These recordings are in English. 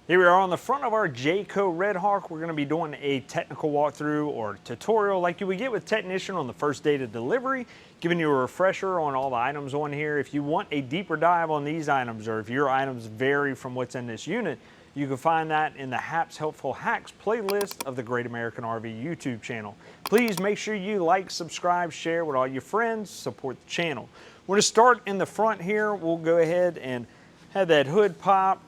Here we are on the front of our Jayco Redhawk. We're going to be doing a technical walkthrough or tutorial like you would get with technician on the first day of delivery, giving you a refresher on all the items on here. If you want a deeper dive on these items, or if your items vary from what's in this unit, you can find that in the HAPS Helpful Hacks playlist of the Great American RV YouTube channel. Please make sure you like, subscribe, share with all your friends, support the channel. We're going to start in the front here. We'll go ahead and have that hood pop.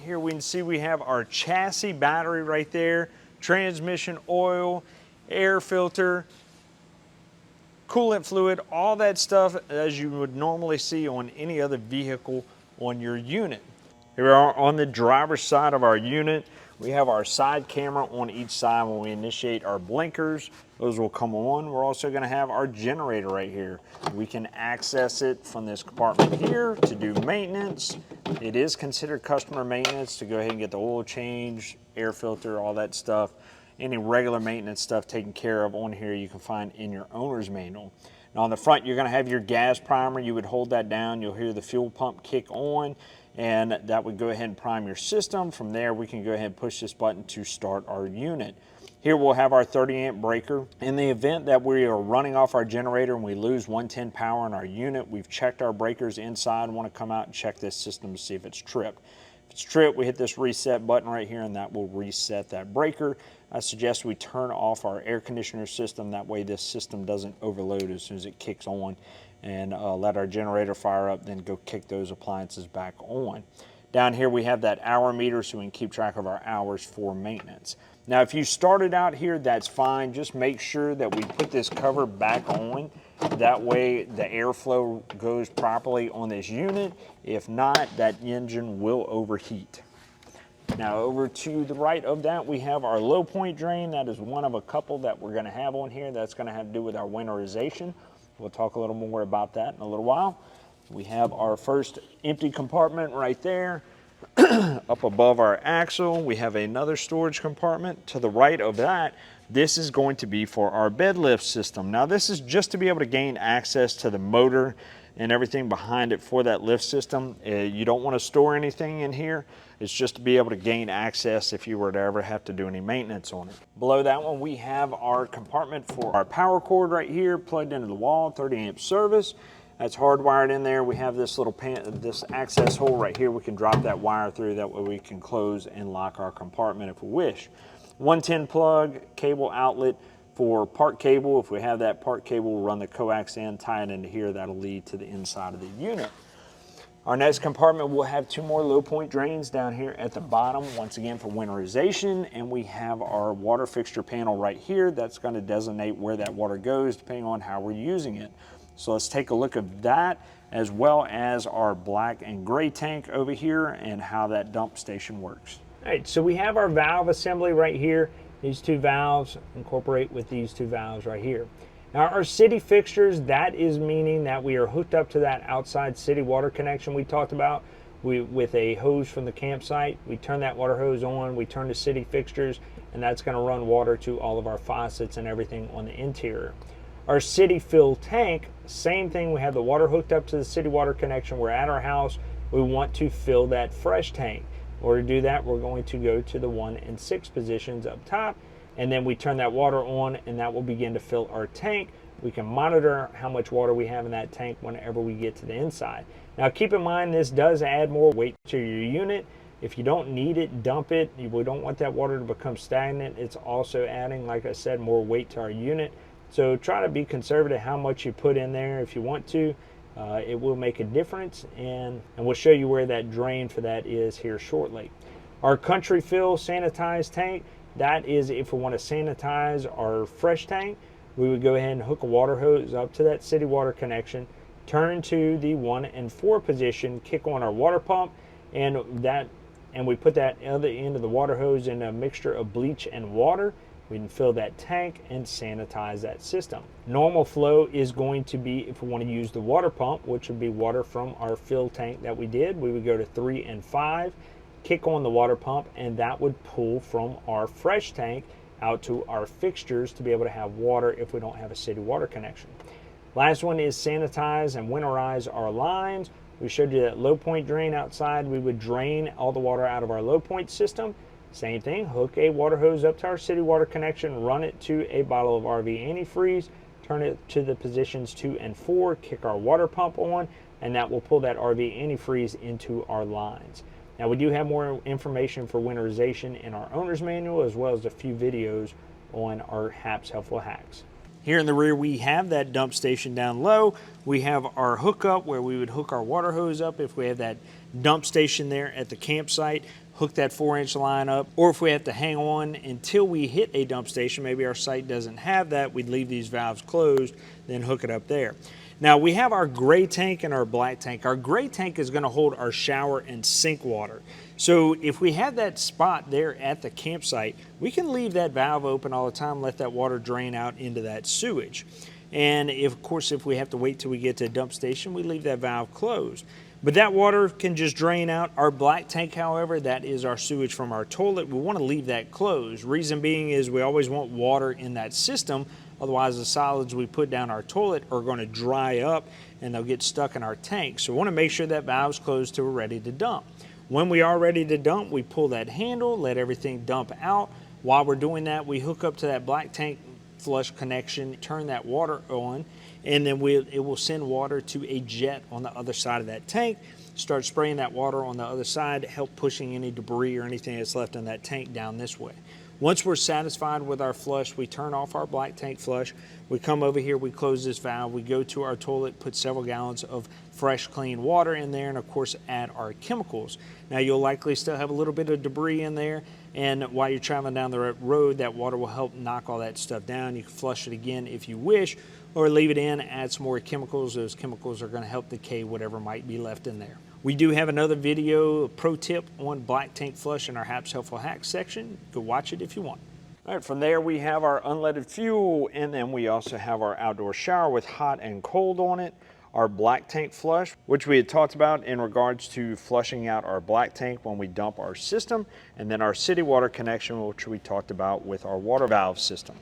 Here we can see we have our chassis battery right there, transmission oil, air filter, coolant fluid, all that stuff as you would normally see on any other vehicle on your unit. Here we are on the driver's side of our unit. We have our side camera on each side when we initiate our blinkers. Those will come on. We're also going to have our generator right here. We can access it from this compartment here to do maintenance. It is considered customer maintenance to go ahead and get the oil change, air filter, all that stuff. Any regular maintenance stuff taken care of on here you can find in your owner's manual. Now on the front you're going to have your gas primer. You would hold that down. You'll hear the fuel pump kick on, and that would go ahead and prime your system. From there we can go ahead and push this button to start our unit. Here we'll have our 30 amp breaker. In the event that we are running off our generator and we lose 110 power in our unit, we've checked our breakers inside and want to come out and check this system to see if it's tripped. If it's tripped, we hit this reset button right here and that will reset that breaker. I suggest we turn off our air conditioner system. That way this system doesn't overload as soon as it kicks on, and let our generator fire up, then go kick those appliances back on. Down here we have that hour meter so we can keep track of our hours for maintenance. Now if you started out here, that's fine. Just make sure that we put this cover back on. That way the airflow goes properly on this unit. If not, that engine will overheat. Now over to the right of that we have our low point drain. That is one of a couple that we're going to have on here. That's going to have to do with our winterization. We'll talk a little more about that in a little while. We have our first empty compartment right there. Up above our axle, we have another storage compartment. To the right of that, this is going to be for our bed lift system. Now this is just to be able to gain access to the motor and everything behind it for that lift system. You don't want to store anything in here. It's just to be able to gain access if you were to ever have to do any maintenance on it. Below that one, we have our compartment for our power cord right here, plugged into the wall, 30 amp service. That's hardwired in there. We have this little this access hole right here. We can drop that wire through. That way we can close and lock our compartment if we wish. 110 plug, cable outlet for part cable. If we have that part cable, we'll run the coax in, tie it into here. That'll lead to the inside of the unit. Our next compartment will have two more low point drains down here at the bottom, once again for winterization, and we have our water fixture panel right here. That's going to designate where that water goes depending on how we're using it. So let's take a look at that, as well as our black and gray tank over here and how that dump station works. All right, so we have our valve assembly right here. These two valves incorporate with these two valves right here. Now our city fixtures, that is meaning that we are hooked up to that outside city water connection we talked about with a hose from the campsite. We turn that water hose on, we turn the city fixtures, and that's going to run water to all of our faucets and everything on the interior. Our city fill tank, same thing. We have the water hooked up to the city water connection. We're at our house. We want to fill that fresh tank. In order to do that, we're going to go to the 1 and 6 positions up top, and then we turn that water on, and that will begin to fill our tank. We can monitor how much water we have in that tank whenever we get to the inside. Now keep in mind, this does add more weight to your unit. If you don't need it, dump it. We don't want that water to become stagnant. It's also adding, like I said, more weight to our unit. So try to be conservative how much you put in there if you want to. It will make a difference, and we'll show you where that drain for that is here shortly. Our country fill sanitized tank, that is if we want to sanitize our fresh tank, we would go ahead and hook a water hose up to that city water connection, turn to the 1 and 4 position, kick on our water pump, and we put that other end of the water hose in a mixture of bleach and water. We can fill that tank and sanitize that system. Normal flow is going to be, if we want to use the water pump, which would be water from our fill tank that we did, we would go to 3 and 5, kick on the water pump, and that would pull from our fresh tank out to our fixtures to be able to have water if we don't have a city water connection. Last one is sanitize and winterize our lines. We showed you that low point drain outside. We would drain all the water out of our low point system. Same thing, hook a water hose up to our city water connection, run it to a bottle of RV antifreeze, turn it to the positions 2 and 4, kick our water pump on, and that will pull that RV antifreeze into our lines. Now we do have more information for winterization in our owner's manual, as well as a few videos on our HAPS Helpful Hacks. Here in the rear we have that dump station down low. We have our hookup where we would hook our water hose up if we have that dump station there at the campsite. Hook that 4-inch line up, or if we have to hang on until we hit a dump station, maybe our site doesn't have that, we'd leave these valves closed, then hook it up there. Now we have our gray tank and our black tank. Our gray tank is going to hold our shower and sink water. So if we have that spot there at the campsite, we can leave that valve open all the time, let that water drain out into that sewage. And of course, if we have to wait till we get to a dump station, we leave that valve closed. But that water can just drain out. Our black tank, however, that is our sewage from our toilet. We want to leave that closed. Reason being is we always want water in that system. Otherwise, the solids we put down our toilet are going to dry up and they'll get stuck in our tank. So we want to make sure that valve's closed till we're ready to dump. When we are ready to dump, we pull that handle, let everything dump out. While we're doing that, we hook up to that black tank flush connection, turn that water on, and then it will send water to a jet on the other side of that tank. Start spraying that water on the other side, help pushing any debris or anything that's left in that tank down this way. Once we're satisfied with our flush, we turn off our black tank flush. We come over here, we close this valve, we go to our toilet, put several gallons of fresh, clean water in there, and of course add our chemicals. Now you'll likely still have a little bit of debris in there, and while you're traveling down the road, that water will help knock all that stuff down. You can flush it again if you wish, or leave it in, add some more chemicals. Those chemicals are going to help decay whatever might be left in there. We do have another video, a pro tip on black tank flush in our HAPS Helpful Hacks section. Go watch it if you want. All right, from there we have our unleaded fuel, and then we also have our outdoor shower with hot and cold on it. Our black tank flush, which we had talked about in regards to flushing out our black tank when we dump our system, and then our city water connection, which we talked about with our water valve system.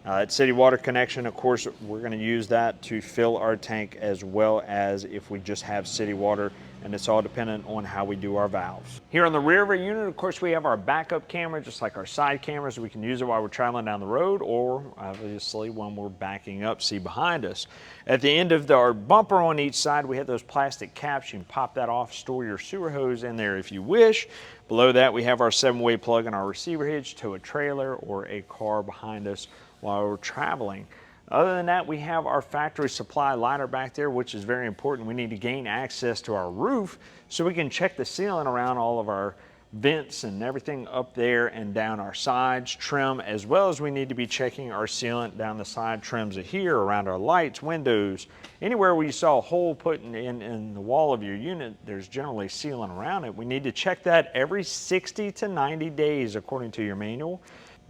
At city water connection, of course, we're going to use that to fill our tank, as well as if we just have city water, and it's all dependent on how we do our valves. Here on the rear of our unit, of course, we have our backup camera, just like our side cameras. We can use it while we're traveling down the road, or obviously when we're backing up, see behind us. At the end of our bumper on each side, we have those plastic caps. You can pop that off, store your sewer hose in there if you wish. Below that, we have our 7-way plug and our receiver hitch to a trailer or a car behind us while we're traveling. Other than that, we have our factory supply lighter back there, which is very important. We need to gain access to our roof so we can check the ceiling around all of our vents and everything up there and down our sides, trim, as well as we need to be checking our sealant down the side trims here, around our lights, windows. Anywhere where you saw a hole put in the wall of your unit, there's generally sealant around it. We need to check that every 60 to 90 days according to your manual.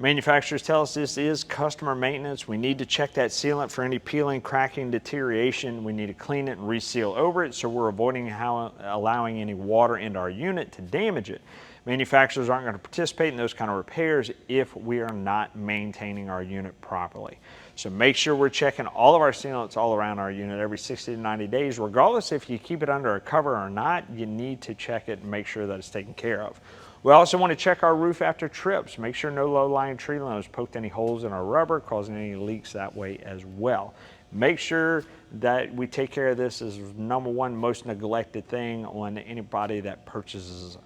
Manufacturers tell us this is customer maintenance. We need to check that sealant for any peeling, cracking, deterioration. We need to clean it and reseal over it so we're avoiding allowing any water into our unit to damage it. Manufacturers aren't going to participate in those kind of repairs if we are not maintaining our unit properly. So make sure we're checking all of our sealants all around our unit every 60 to 90 days. Regardless if you keep it under a cover or not, you need to check it and make sure that it's taken care of. We also want to check our roof after trips. Make sure no low-lying tree limbs poked any holes in our rubber, causing any leaks that way as well. Make sure that we take care of this as number one most neglected thing on anybody that purchases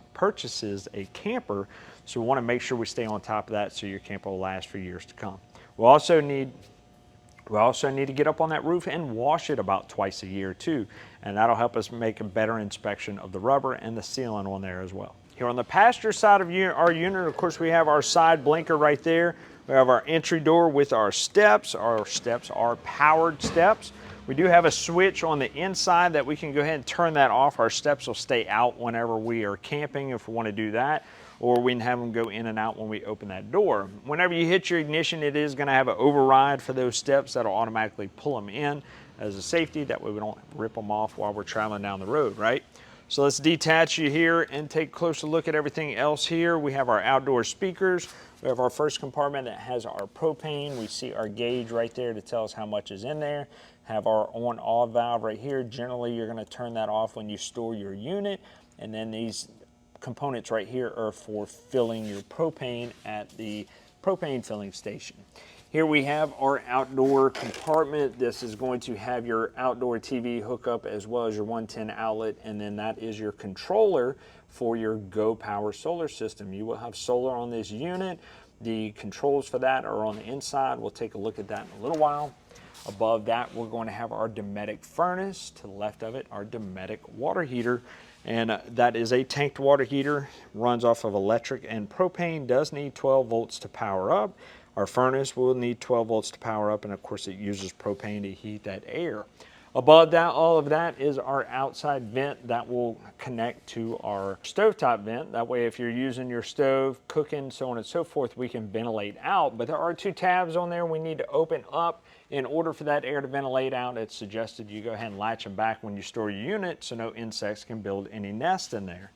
a camper. So we want to make sure we stay on top of that so your camper will last for years to come. We also need to get up on that roof and wash it about twice a year too. And that'll help us make a better inspection of the rubber and the sealant on there as well. Here on the passenger side of our unit, of course, we have our side blinker right there. We have our entry door with our steps. Our steps are powered steps. We do have a switch on the inside that we can go ahead and turn that off. Our steps will stay out whenever we are camping if we want to do that, or we can have them go in and out when we open that door. Whenever you hit your ignition, it is going to have an override for those steps that'll automatically pull them in as a safety. That way we don't rip them off while we're traveling down the road, right? So let's detach you here and take a closer look at everything else here. We have our outdoor speakers. We have our first compartment that has our propane. We see our gauge right there to tell us how much is in there. Have our on-off valve right here. Generally, you're going to turn that off when you store your unit. And then these components right here are for filling your propane at the propane filling station. Here we have our outdoor compartment. This is going to have your outdoor TV hookup as well as your 110 outlet, and then that is your controller for your Go Power solar system. You will have solar on this unit. The controls for that are on the inside. We'll take a look at that in a little while. Above that, we're going to have our Dometic furnace. To the left of it, our Dometic water heater. And that is a tanked water heater, runs off of electric and propane, does need 12 volts to power up. Our furnace will need 12 volts to power up, and of course it uses propane to heat that air. Above that, all of that is our outside vent that will connect to our stovetop vent. That way if you're using your stove, cooking, so on and so forth, we can ventilate out. But there are two tabs on there we need to open up. In order for that air to ventilate out, it's suggested you go ahead and latch them back when you store your unit so no insects can build any nest in there.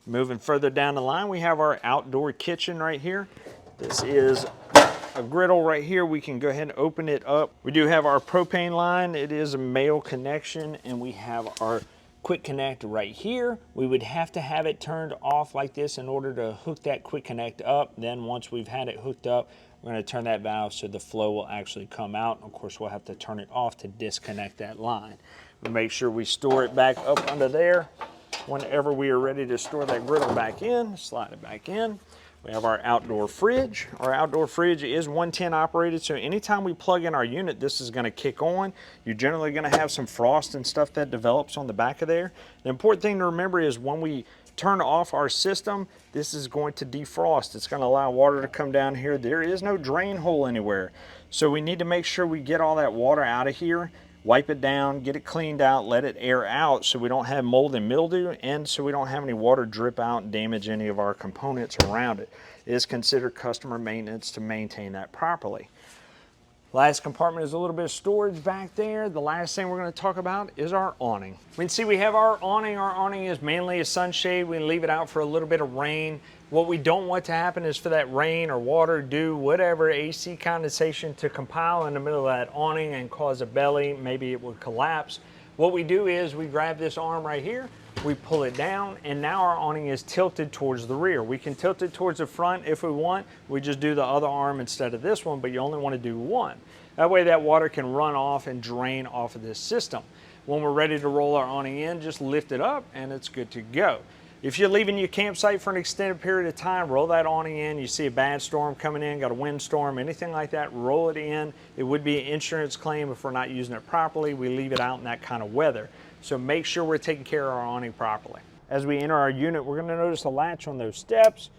Moving further down the line, we have our outdoor kitchen right here. This is a griddle right here. We can go ahead and open it up. We do have our propane line. It is a male connection, and we have our quick connect right here. We would have to have it turned off like this in order to hook that quick connect up. Then once we've had it hooked up, we're going to turn that valve so the flow will actually come out. Of course, we'll have to turn it off to disconnect that line. We make sure we store it back up under there. Whenever we are ready to store that griddle back in, slide it back in. We have our outdoor fridge. Our outdoor fridge is 110 operated, so anytime we plug in our unit, this is going to kick on. You're generally going to have some frost and stuff that develops on the back of there. The important thing to remember is when we turn off our system, this is going to defrost. It's going to allow water to come down here. There is no drain hole anywhere. So we need to make sure we get all that water out of here, wipe it down, get it cleaned out, let it air out so we don't have mold and mildew, and so we don't have any water drip out and damage any of our components around it. It is considered customer maintenance to maintain that properly. Last compartment is a little bit of storage back there. The last thing we're going to talk about is our awning. We can see we have our awning. Our awning is mainly a sunshade. We leave it out for a little bit of rain. What we don't want to happen is for that rain or water, dew, whatever, AC condensation to compile in the middle of that awning and cause a belly. Maybe it would collapse. What we do is we grab this arm right here, we pull it down, and now our awning is tilted towards the rear. We can tilt it towards the front if we want. We just do the other arm instead of this one, but you only want to do one. That way that water can run off and drain off of this system. When we're ready to roll our awning in, just lift it up and it's good to go. If you're leaving your campsite for an extended period of time, roll that awning in. You see a bad storm coming in, got a windstorm, anything like that, roll it in. It would be an insurance claim if we're not using it properly. We leave it out in that kind of weather. So make sure we're taking care of our awning properly. As we enter our unit, we're going to notice a latch on those steps.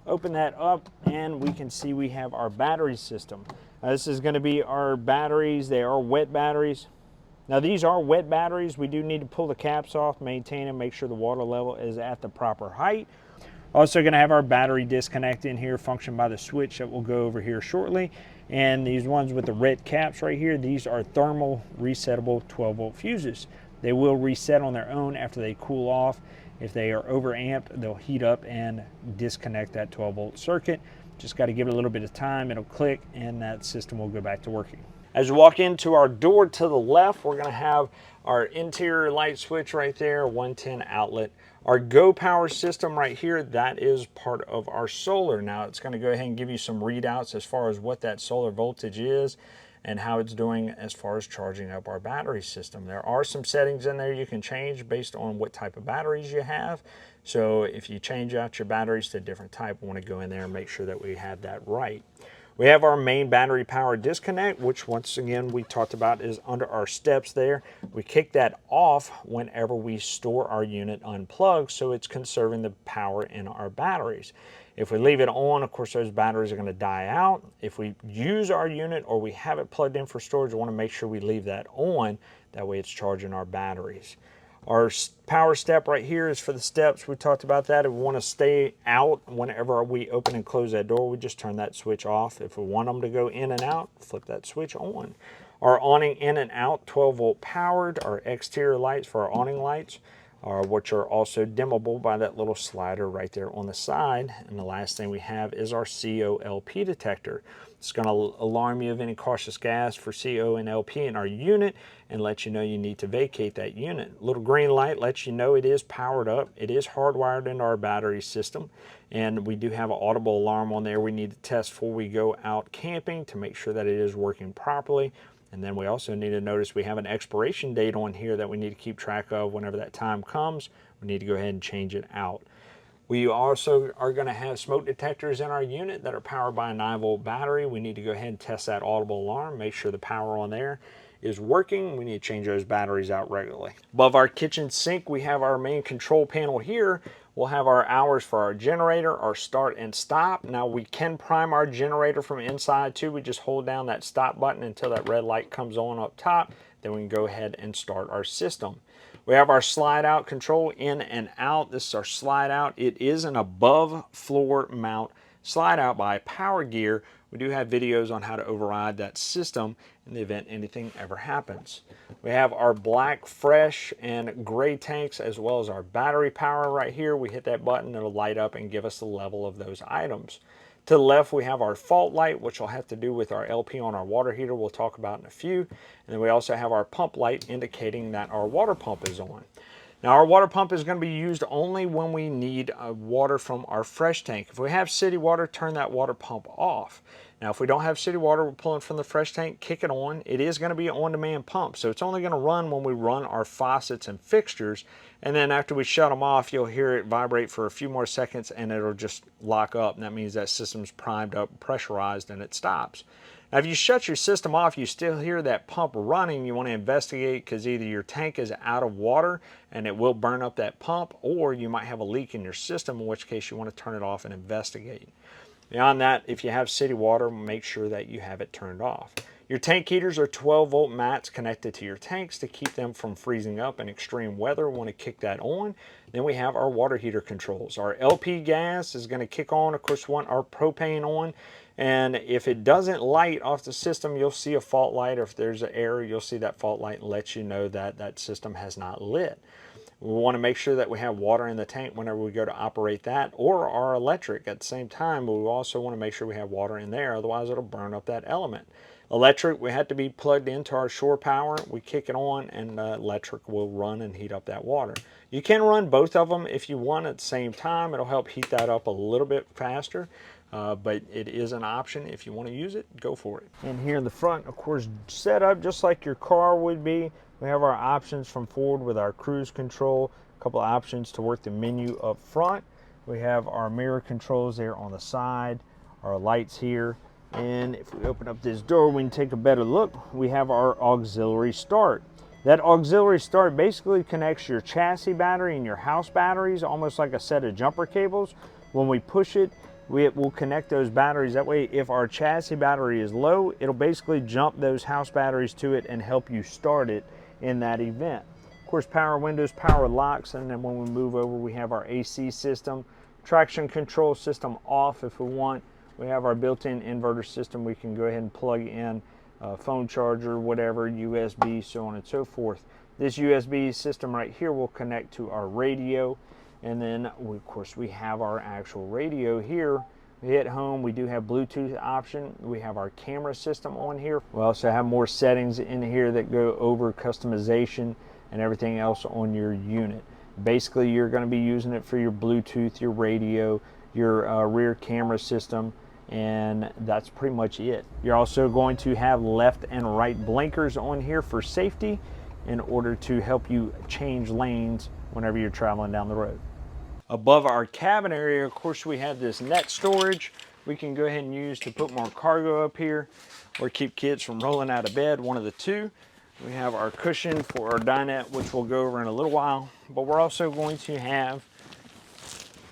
Open that up and we can see we have our battery system. This is going to be our batteries. They are wet batteries. Now these are wet batteries. We do need to pull the caps off, maintain them, make sure the water level is at the proper height. Also going to have our battery disconnect in here, function by the switch that will go over here shortly. And these ones with the red caps right here, these are thermal resettable 12 volt fuses. They will reset on their own after they cool off. If they are overamped, they'll heat up and disconnect that 12 volt circuit. Just got to give it a little bit of time, it'll click and that system will go back to working. As you walk into our door to the left, we're going to have our interior light switch right there, 110 outlet. Our Go Power system right here, that is part of our solar. Now it's going to go ahead and give you some readouts as far as what that solar voltage is and how it's doing as far as charging up our battery system. There are some settings in there you can change based on what type of batteries you have. So if you change out your batteries to a different type, we want to go in there and make sure that we have that right. We have our main battery power disconnect, which once again we talked about is under our steps there. We kick that off whenever we store our unit unplugged, so it's conserving the power in our batteries. If we leave it on, of course, those batteries are going to die out. If we use our unit or we have it plugged in for storage, we want to make sure we leave that on. That way it's charging our batteries. Our power step right here is for the steps. We talked about that. If we want to stay out whenever we open and close that door, we just turn that switch off. If we want them to go in and out, flip that switch on. Our awning in and out, 12 volt powered. Our exterior lights for our awning lights which are also dimmable by that little slider right there on the side. And the last thing we have is our CO/LP detector. It's going to alarm you of any cautious gas for CO and LP in our unit and let you know you need to vacate that unit. Little green light lets you know it is powered up. It is hardwired into our battery system, and we do have an audible alarm on there we need to test before we go out camping to make sure that it is working properly. And then we also need to notice we have an expiration date on here that we need to keep track of. Whenever that time comes, we need to go ahead and change it out. We also are going to have smoke detectors in our unit that are powered by a 9-volt battery. We need to go ahead and test that audible alarm, make sure the power on there is working. We need to change those batteries out regularly. Above our kitchen sink, we have our main control panel here. We'll have our hours for our generator, our start and stop. Now we can prime our generator from inside too. We just hold down that stop button until that red light comes on up top. Then we can go ahead and start our system. We have our slide out control in and out. This is our slide out. It is an above floor mount slide out by Power Gear. We do have videos on how to override that system in the event anything ever happens. We have our black, fresh, and gray tanks as well as our battery power right here. We hit that button, it'll light up and give us the level of those items. To the left, we have our fault light, which will have to do with our LP on our water heater we'll talk about in a few. And then we also have our pump light indicating that our water pump is on. Now our water pump is going to be used only when we need water from our fresh tank. If we have city water, turn that water pump off. Now if we don't have city water, we're pulling from the fresh tank, kick it on. It is going to be an on-demand pump, so it's only going to run when we run our faucets and fixtures. And then after we shut them off, you'll hear it vibrate for a few more seconds and it'll just lock up. And that means that system's primed up, pressurized, and it stops. Now, if you shut your system off, you still hear that pump running. You want to investigate because either your tank is out of water and it will burn up that pump, or you might have a leak in your system, in which case you want to turn it off and investigate. Beyond that, if you have city water, make sure that you have it turned off. Your tank heaters are 12-volt mats connected to your tanks to keep them from freezing up in extreme weather. We want to kick that on. Then we have our water heater controls. Our LP gas is going to kick on. Of course, we want our propane on. And if it doesn't light off the system, you'll see a fault light, or if there's an error, you'll see that fault light and let you know that that system has not lit. We want to make sure that we have water in the tank whenever we go to operate that, or our electric at the same time, but we also want to make sure we have water in there, otherwise it'll burn up that element. Electric, we have to be plugged into our shore power. We kick it on and electric will run and heat up that water. You can run both of them if you want at the same time. It'll help heat that up a little bit faster. But it is an option. If you want to use it, go for it. And here in the front, of course, set up just like your car would be. We have our options from forward with our cruise control, a couple of options to work the menu up front. We have our mirror controls there on the side, our lights here. And if we open up this door, we can take a better look. We have our auxiliary start. That auxiliary start basically connects your chassis battery and your house batteries, almost like a set of jumper cables. When we push it, it will connect those batteries. That way, if our chassis battery is low, it'll basically jump those house batteries to it and help you start it in that event. Of course, power windows, power locks, and then when we move over, we have our AC system, traction control system off if we want. We have our built-in inverter system. We can go ahead and plug in a phone charger, whatever, USB, so on and so forth. This USB system right here will connect to our radio. And then, of course, we have our actual radio here. We hit home, we do have Bluetooth option. We have our camera system on here. We also have more settings in here that go over customization and everything else on your unit. Basically, you're going to be using it for your Bluetooth, your radio, your rear camera system, and that's pretty much it. You're also going to have left and right blinkers on here for safety in order to help you change lanes whenever you're traveling down the road. Above our cabin area, of course, we have this net storage we can go ahead and use to put more cargo up here or keep kids from rolling out of bed, one of the two. We have our cushion for our dinette, which we'll go over in a little while, but we're also going to have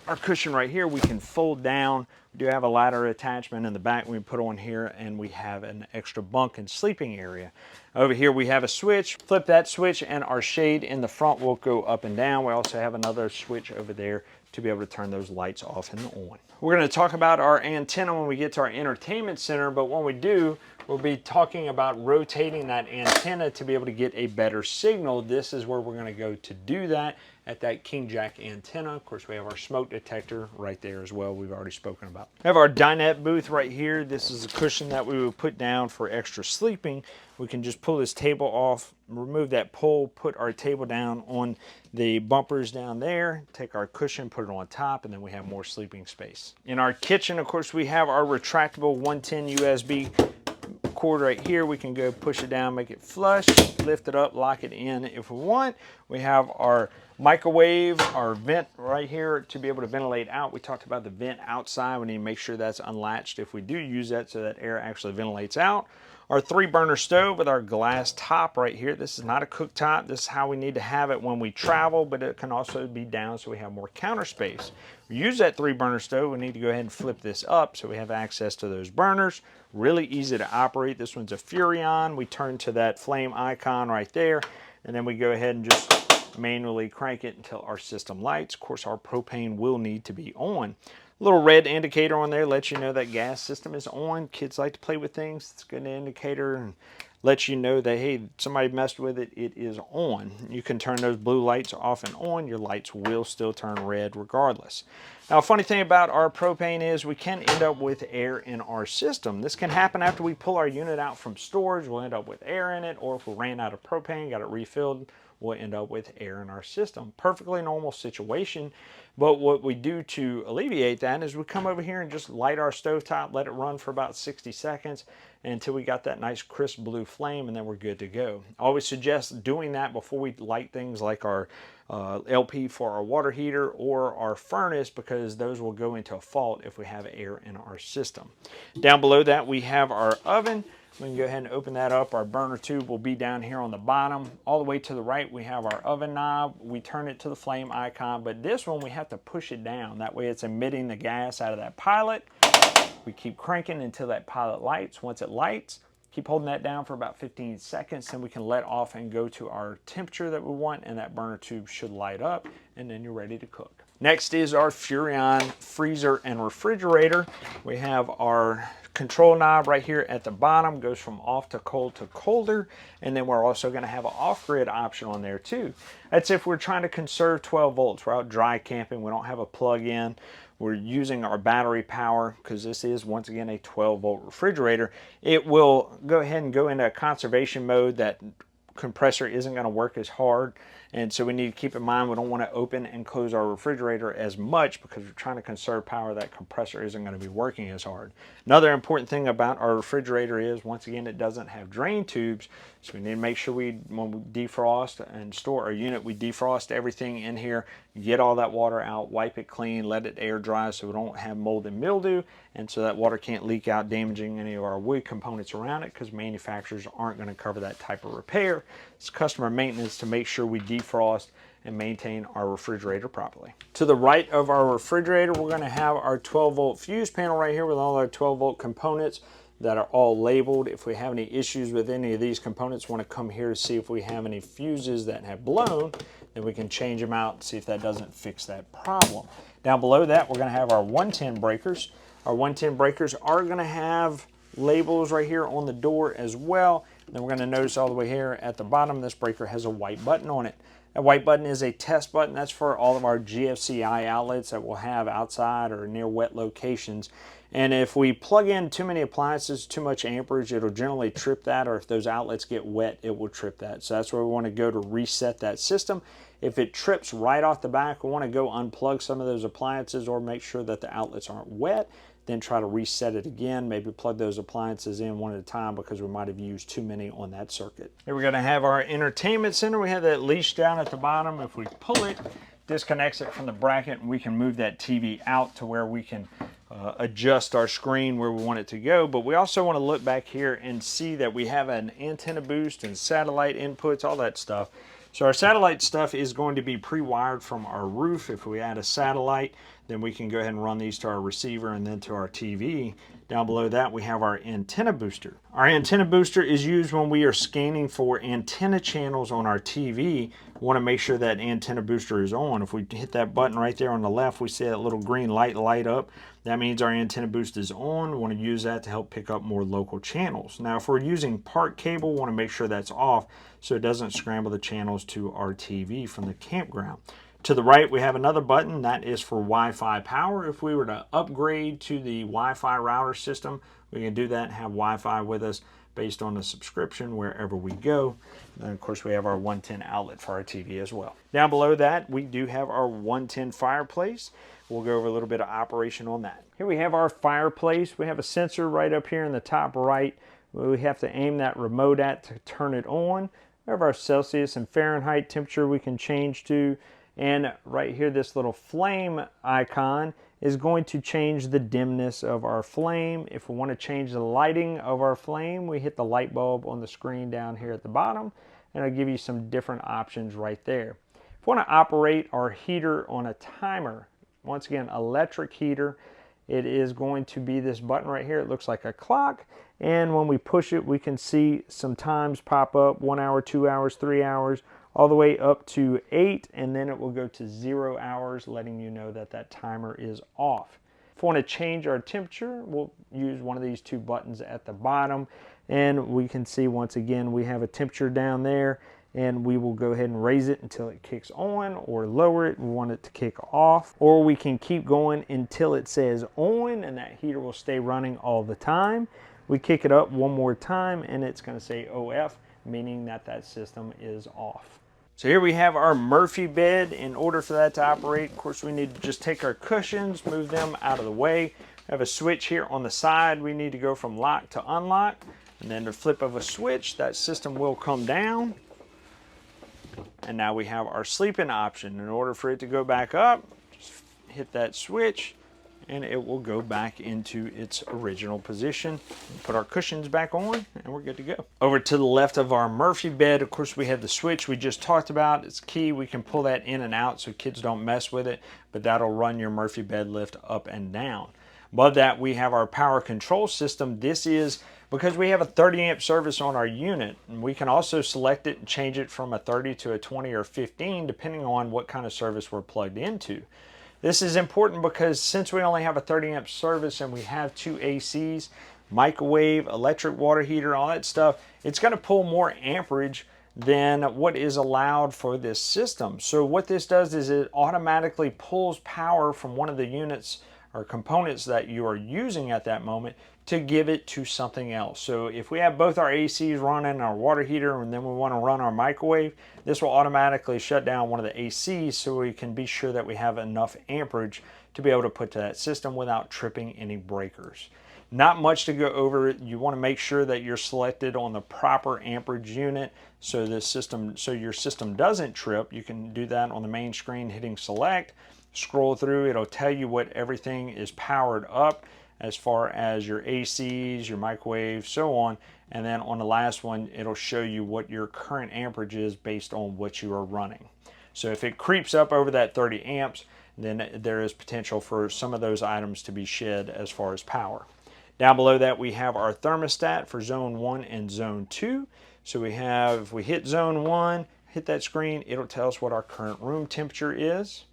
our cushion right here. We can fold down. We do have a ladder attachment in the back we put on here, and we have an extra bunk and sleeping area. Over here we have a switch. Flip that switch and our shade in the front will go up and down. We also have another switch over there to be able to turn those lights off and on. We're going to talk about our antenna when we get to our entertainment center, but when we do, we'll be talking about rotating that antenna to be able to get a better signal. This is where we're going to go to do that, at that king jack antenna. Of course, we have our smoke detector right there as well, we've already spoken about. We have our dinette booth right here. This is a cushion that we would put down for extra sleeping. We can just pull this table off, remove that pole, put our table down on the bumpers down there, take our cushion, put it on top, and then we have more sleeping space. In our kitchen, of course, we have our retractable 110 USB cord right here. We can go push it down, make it flush, lift it up, lock it in if we want. We have our microwave, our vent right here to be able to ventilate out. We talked about the vent outside. We need to make sure that's unlatched if we do use that, so that air actually ventilates out. Our 3-burner stove with our glass top right here. This is not a cooktop. This is how we need to have it when we travel, but it can also be down so we have more counter space. We use that 3-burner stove. We need to go ahead and flip this up so we have access to those burners. Really easy to operate. This one's a Furrion. We turn to that flame icon right there, and then we go ahead and just manually crank it until our system lights. Of course, our propane will need to be on. Little red indicator on there lets you know that gas system is on. Kids like to play with things. It's a good indicator and lets you know that, hey, somebody messed with it, it is on. You can turn those blue lights off and on. Your lights will still turn red regardless. Now, a funny thing about our propane is we can end up with air in our system. This can happen after we pull our unit out from storage. We'll end up with air in it, or if we ran out of propane, got it refilled, we'll end up with air in our system. Perfectly normal situation. But what we do to alleviate that is we come over here and just light our stovetop, let it run for about 60 seconds until we got that nice crisp blue flame, and then we're good to go. I always suggest doing that before we light things like our LP for our water heater or our furnace, because those will go into a fault if we have air in our system. Down below that, we have our oven. We can go ahead and open that up. Our burner tube will be down here on the bottom. All the way to the right, we have our oven knob. We turn it to the flame icon, but this one we have to push it down. That way it's emitting the gas out of that pilot. We keep cranking until that pilot lights. Once it lights, keep holding that down for about 15 seconds, then we can let off and go to our temperature that we want, and that burner tube should light up, and then you're ready to cook. Next is our Furrion freezer and refrigerator. We have our control knob right here at the bottom, goes from off to cold to colder, and then we're also going to have an off-grid option on there too. That's if we're trying to conserve 12 volts. We're out dry camping, we don't have a plug-in. We're using our battery power, because this is, once again, a 12-volt refrigerator. It will go ahead and go into a conservation mode. That compressor isn't going to work as hard, and so we need to keep in mind we don't want to open and close our refrigerator as much, because we're trying to conserve power. That compressor isn't going to be working as hard. Another important thing about our refrigerator is, once again, it doesn't have drain tubes, so we need to make sure when we defrost and store our unit, we defrost everything in here, get all that water out, wipe it clean, let it air dry so we don't have mold and mildew, and so that water can't leak out, damaging any of our wood components around it, because manufacturers aren't going to cover that type of repair. It's customer maintenance to make sure we defrost and maintain our refrigerator properly. To the right of our refrigerator, we're going to have our 12-volt fuse panel right here with all our 12-volt components that are all labeled. If we have any issues with any of these components, want to come here to see if we have any fuses that have blown, then we can change them out and see if that doesn't fix that problem. Down below that, we're going to have our 110 breakers. Our 110 breakers are going to have labels right here on the door as well. Then we're going to notice all the way here at the bottom, this breaker has a white button on it. That white button is a test button. That's for all of our GFCI outlets that we'll have outside or near wet locations. And if we plug in too many appliances, too much amperage, it'll generally trip that, or if those outlets get wet, it will trip that. So that's where we want to go to reset that system. If it trips right off the back, we want to go unplug some of those appliances or make sure that the outlets aren't wet. Then try to reset it again, maybe plug those appliances in one at a time, because we might have used too many on that circuit. Here we're going to have our entertainment center. We have that leash down at the bottom. If we pull it, disconnects it from the bracket, and we can move that TV out to where we can adjust our screen where we want it to go. But we also want to look back here and see that we have an antenna boost and satellite inputs, all that stuff. So our satellite stuff is going to be pre-wired from our roof. If we add a satellite, then we can go ahead and run these to our receiver and then to our TV. Down below that, we have our antenna booster. Our antenna booster is used when we are scanning for antenna channels on our TV. We want to make sure that antenna booster is on. If we hit that button right there on the left, we see that little green light light up. That means our antenna boost is on. We want to use that to help pick up more local channels. Now, if we're using part cable, we want to make sure that's off so it doesn't scramble the channels to our TV from the campground. To the right, we have another button that is for Wi-Fi power. If we were to upgrade to the Wi-Fi router system, we can do that and have Wi-Fi with us based on the subscription wherever we go. And then of course we have our 110 outlet for our TV as well. Down below that, we do have our 110 fireplace. We'll go over a little bit of operation on that. Here we have our fireplace. We have a sensor right up here in the top right. We have to aim that remote at to turn it on. We have our Celsius and Fahrenheit temperature we can change to. And right here, this little flame icon is going to change the dimness of our flame. If we want to change the lighting of our flame, we hit the light bulb on the screen down here at the bottom, and it'll give you some different options right there. If we want to operate our heater on a timer, once again, electric heater, it is going to be this button right here. It looks like a clock, and when we push it, we can see some times pop up: 1 hour, 2 hours, 3 hours, all the way up to 8, and then it will go to 0 hours, letting you know that that timer is off. If we want to change our temperature, we'll use one of these two buttons at the bottom, and we can see once again we have a temperature down there, and we will go ahead and raise it until it kicks on, or lower it, we want it to kick off, or we can keep going until it says on, and that heater will stay running all the time. We kick it up one more time, and it's going to say OF, meaning that that system is off. So here we have our Murphy bed. In order for that to operate, of course, we need to just take our cushions, move them out of the way. We have a switch here on the side. We need to go from lock to unlock, and then the flip of a switch, that system will come down. And now we have our sleeping option. In order for it to go back up, just hit that switch, and it will go back into its original position. Put our cushions back on, and we're good to go. Over to the left of our Murphy bed, of course, we have the switch we just talked about. It's key. We can pull that in and out so kids don't mess with it, but that'll run your Murphy bed lift up and down. Above that, we have our power control system. This is because we have a 30 amp service on our unit, and we can also select it and change it from a 30 to a 20 or 15, depending on what kind of service we're plugged into. This is important because since we only have a 30 amp service and we have 2 ACs, microwave, electric water heater, all that stuff, it's going to pull more amperage than what is allowed for this system. So what this does is it automatically pulls power from one of the units or components that you are using at that moment to give it to something else. So if we have both our ACs running, our water heater, and then we want to run our microwave, this will automatically shut down one of the ACs so we can be sure that we have enough amperage to be able to put to that system without tripping any breakers. Not much to go over. You want to make sure that you're selected on the proper amperage unit so your system doesn't trip. You can do that on the main screen hitting select. Scroll through, it'll tell you what everything is powered up as far as your ACs, your microwave, so on. And then on the last one, it'll show you what your current amperage is based on what you are running. So if it creeps up over that 30 amps, then there is potential for some of those items to be shed as far as power. Down below that, we have our thermostat for zone 1 and zone 2. So if we hit zone 1, hit that screen, it'll tell us what our current room temperature is.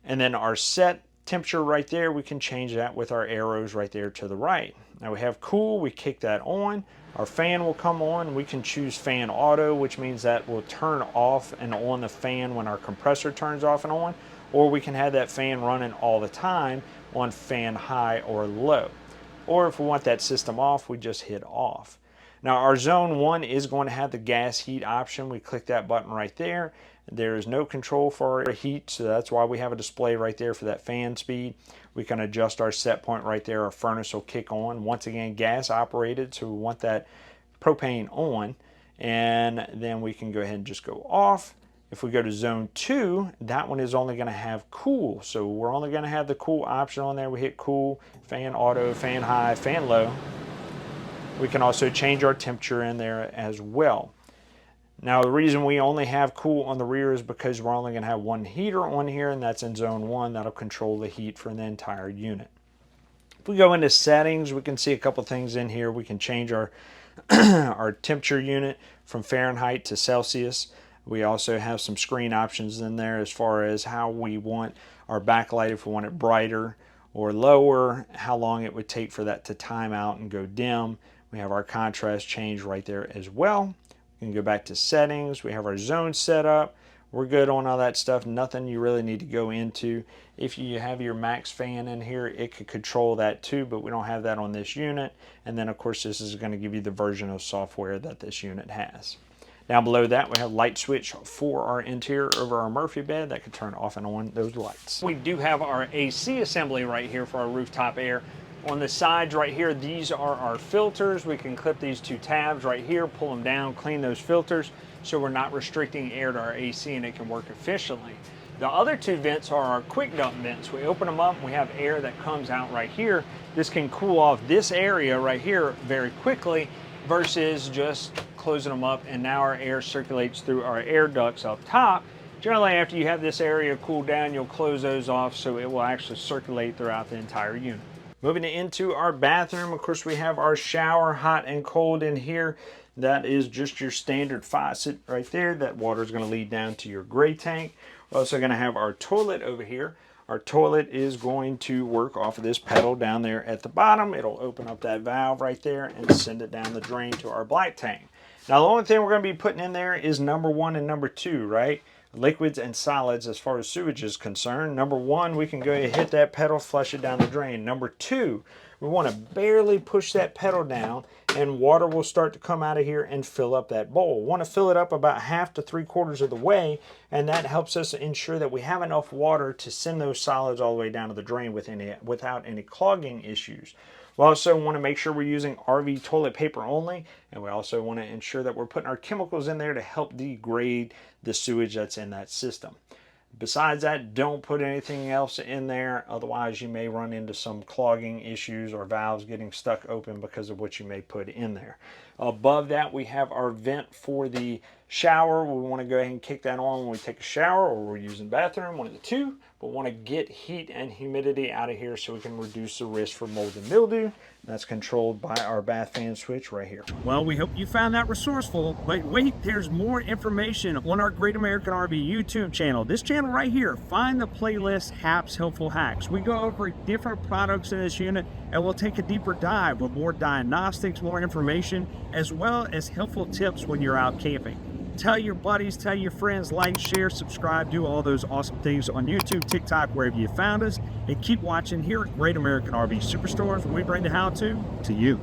And then our set temperature right there, we can change that with our arrows right there to the right. Now we have cool, we kick that on. Our fan will come on. We can choose fan auto, which means that will turn off and on the fan when our compressor turns off and on. Or we can have that fan running all the time on fan high or low. Or if we want that system off, we just hit off. Now our zone 1 is going to have the gas heat option. We click that button right there. There is no control for our heat, so that's why we have a display right there for that fan speed. We can adjust our set point right there. Our furnace will kick on. Once again, gas operated, so we want that propane on. And then we can go ahead and just go off. If we go to zone 2, that one is only going to have cool. So we're only going to have the cool option on there. We hit cool, fan auto, fan high, fan low. We can also change our temperature in there as well. Now the reason we only have cool on the rear is because we're only going to have one heater on here, and that's in zone 1. That'll control the heat for the entire unit. If we go into settings, we can see a couple things in here. We can change our our temperature unit from Fahrenheit to Celsius. We also have some screen options in there as far as how we want our backlight, if we want it brighter or lower, how long it would take for that to time out and go dim. We have our contrast change right there as well. We can go back to settings. We have our zone set up. We're good on all that stuff. Nothing you really need to go into. If you have your max fan in here, it could control that too, but we don't have that on this unit. And then of course this is going to give you the version of software that this unit has. Down below that, we have light switch for our interior over our Murphy bed that can turn off and on those lights. We do have our AC assembly right here for our rooftop air. On the sides right here, these are our filters. We can clip these two tabs right here, pull them down, clean those filters, so we're not restricting air to our AC and it can work efficiently. The other two vents are our quick dump vents. We open them up, we have air that comes out right here. This can cool off this area right here very quickly versus just closing them up, and now our air circulates through our air ducts up top. Generally, after you have this area cooled down, you'll close those off so it will actually circulate throughout the entire unit. Moving into our bathroom, of course, we have our shower, hot and cold in here. That is just your standard faucet right there. That water is going to lead down to your gray tank. We're also going to have our toilet over here. Our toilet is going to work off of this pedal down there at the bottom. It'll open up that valve right there and send it down the drain to our black tank. Now, the only thing we're going to be putting in there is number 1 and number 2, right? Liquids and solids as far as sewage is concerned. Number 1, we can go ahead and hit that pedal, flush it down the drain. Number 2, we want to barely push that pedal down and water will start to come out of here and fill up that bowl. We want to fill it up about 1/2 to 3/4 of the way, and that helps us ensure that we have enough water to send those solids all the way down to the drain without any clogging issues. We also want to make sure we're using RV toilet paper only, and we also want to ensure that we're putting our chemicals in there to help degrade the sewage that's in that system. Besides that, don't put anything else in there, otherwise you may run into some clogging issues or valves getting stuck open because of what you may put in there. Above that, we have our vent for the shower. We want to go ahead and kick that on when we take a shower or we're using the bathroom, one of the two, but want to get heat and humidity out of here so we can reduce the risk for mold and mildew. That's controlled by our bath fan switch right here. Well, we hope you found that resourceful, but wait, there's more information on our Great American RV YouTube channel. This channel right here, find the playlist Hap's Helpful Hacks. We go over different products in this unit and we'll take a deeper dive with more diagnostics, more information, as well as helpful tips when you're out camping. Tell your buddies, tell your friends, like, share, subscribe, do all those awesome things on YouTube, TikTok, wherever you found us. And keep watching here at Great American RV SuperStores, where we bring the how-to you.